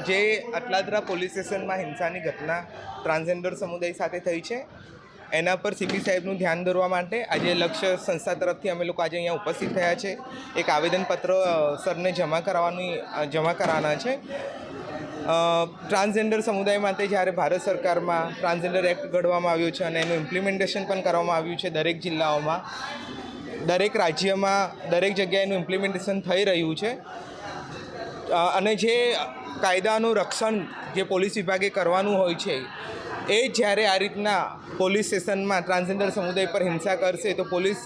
જે અટલાદરા પોલીસ સ્ટેશનમાં હિંસાની ઘટના ટ્રાન્સજેન્ડર સમુદાય સાથે થઈ છે એના પર સીપી સાહેબનું ધ્યાન દોરવા માટે આજે લક્ષ્ય સંસ્થા તરફથી અમે લોકો આજે અહીંયા ઉપસ્થિત થયા છે. એક આવેદનપત્ર સરને જમા કરાવવાના છે. ટ્રાન્સજેન્ડર સમુદાય માટે જ્યારે ભારત સરકારમાં ટ્રાન્સજેન્ડર એક્ટ ઘડવામાં આવ્યું છે અને એનું ઇમ્પ્લિમેન્ટેશન પણ કરવામાં આવ્યું છે દરેક જિલ્લાઓમાં, દરેક રાજ્યમાં, દરેક જગ્યાએ એનું ઇમ્પ્લિમેન્ટેશન થઈ રહ્યું છે અને જે કાયદાનું રક્ષણ જે પોલીસ વિભાગે કરવાનું હોય છે એ જ્યારે આ રીતના પોલીસ સ્ટેશનમાં ટ્રાન્સજેન્ડર સમુદાય પર હિંસા કરશે તો પોલીસ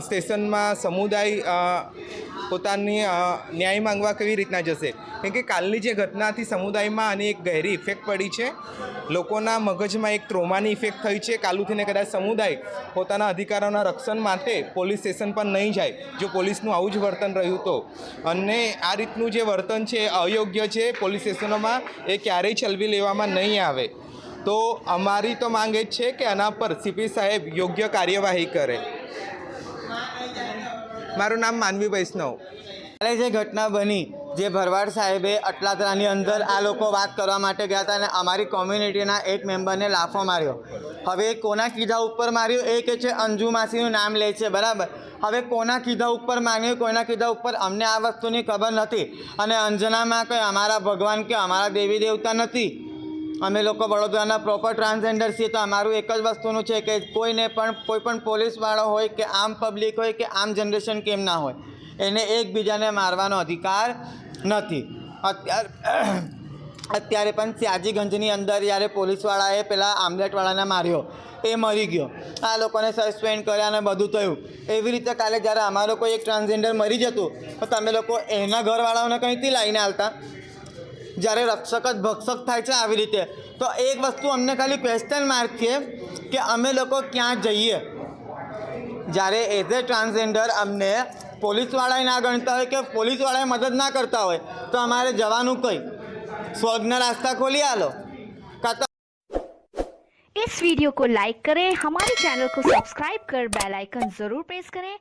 સ્ટેશનમાં સમુદાય પોતાની ન્યાય માંગવા કેવી રીતના જશે? કેમ કે કાલની જે ઘટનાથી સમુદાયમાં આની એક ગહેરી ઇફેક્ટ પડી છે. લોકોના મગજમાં એક ટ્રોમાની ઇફેક્ટ થઈ છે. કાલુથીને કદાચ સમુદાય પોતાના અધિકારોના રક્ષણ માટે પોલીસ સ્ટેશન પર નહીં જાય જો પોલીસનું આવું જ વર્તન રહ્યું તો. અને આ રીતનું જે વર્તન છે અયોગ્ય છે. પોલીસ સ્ટેશનોમાં એ ક્યારેય ચલવી લેવામાં નહીં આવે. તો અમારી તો માંગ એ જ છે કે આના પર સીપી સાહેબ યોગ્ય કાર્યવાહી કરે. મારું નામ માનવી વૈષ્ણવ. કાલે જે ઘટના બની, જે ભરવાડ સાહેબે અટલાદરાની અંદર આ લોકો વાત કરવા માટે ગયા હતા અને અમારી કોમ્યુનિટીના એક મેમ્બરને લાફો માર્યો. હવે કોના કીધા ઉપર માર્યો એ કે છે અંજુ માસીનું નામ લે છે, બરાબર. હવે કોના કીધા ઉપર માન્યું, કોના કીધા ઉપર અમને આ વસ્તુની ખબર નથી. અને અંજનામાં કંઈ અમારા ભગવાન કે અમારા દેવી દેવતા નથી. અમે લોકો વડોદરાના પ્રોપર ટ્રાન્સજેન્ડર છીએ. તો અમારું એક જ વસ્તુનું છે કે કોઈને પણ કોઈ પણ પોલીસવાળો હોય કે આમ પબ્લિક હોય કે આમ જનરેશન કેમ ના હોય, એને એકબીજાને મારવાનો અધિકાર નથી. અત્યારે પણ સ્યાજીગંજની અંદર જ્યારે પોલીસવાળાએ પેલા આમલેટવાળાને માર્યો, એ મરી ગયો, આ લોકોને સસ્પેન્ડ કર્યા અને બધું થયું. એવી રીતે કાલે જ્યારે અમારો કોઈ એક ટ્રાન્સજેન્ડર મરી જતું તો તમે લોકો એના ઘરવાળાઓને કંઈથી લાવીને આવતા? જ્યારે રક્ષક જ ભક્ષક થાય છે આવી રીતે, તો એક વસ્તુ અમને ખાલી ક્વેશ્ચન માર્ક છે કે અમે લોકો ક્યાં જઈએ? જ્યારે એઝ એ ટ્રાન્સજેન્ડર અમને પોલીસવાળાએ ના ગણતા હોય કે પોલીસવાળાએ મદદ ના કરતા હોય તો અમારે જવાનું કંઈ? સ્વર્ગના रास्ता खोलिए आलो. इस वीडियो को लाइक करें, हमारे चैनल को सब्सक्राइब कर बेल आइकन जरूर प्रेस करें